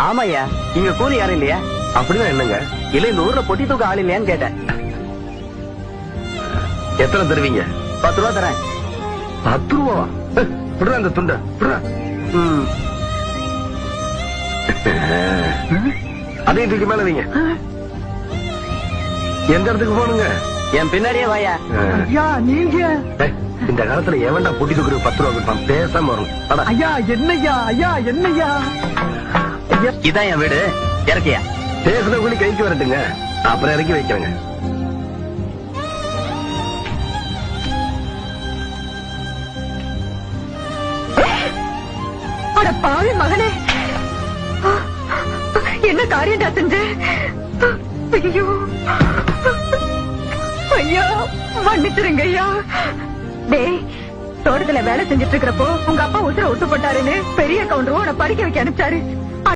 ஆமாய்யா, இங்க கூலி யாரும் இல்லையா? அப்படிதான் என்னங்க? இல்ல இந்த ஊர்ல பொட்டி தூக்க ஆள் இல்லையான்னு கேட்டேன். எத்தனை தருவீங்க? 10 ரூபா தரேன். 10 ரூபாவா? விடுற அந்த துண்ட அதையும் தூக்கி மேல வைங்க. எந்த இடத்துக்கு போகணுங்க? என் பின்னாடியே வாயா. ஐயா நீங்க இந்த காலத்துல எவன்டா பொட்டி தூக்குறது 10 ரூபா கொடுப்பான்? பேசாம வரும். ஐயா என்னையா? ஐயா என்னையா? இதான் என் வீடு. இறக்கியா? பேசுன கூலி கைக்கு வரட்டுங்க, அப்புறம் இறக்கி வைக்கிறேங்க. அட பாவி மகனே, என்ன காரியம்டா செஞ்ச? ஐயோ ஐயா, மன்னிச்சிருங்க ஐயா. டேய், தோட்டத்துல வேலை செஞ்சிட்டு இருக்கிறப்போ உங்க அப்பா உசுர ஒட்டு போட்டாருன்னு பெரிய கவுண்டரும் உன்னை படிக்க வைக்க அனுப்பிச்சாரு.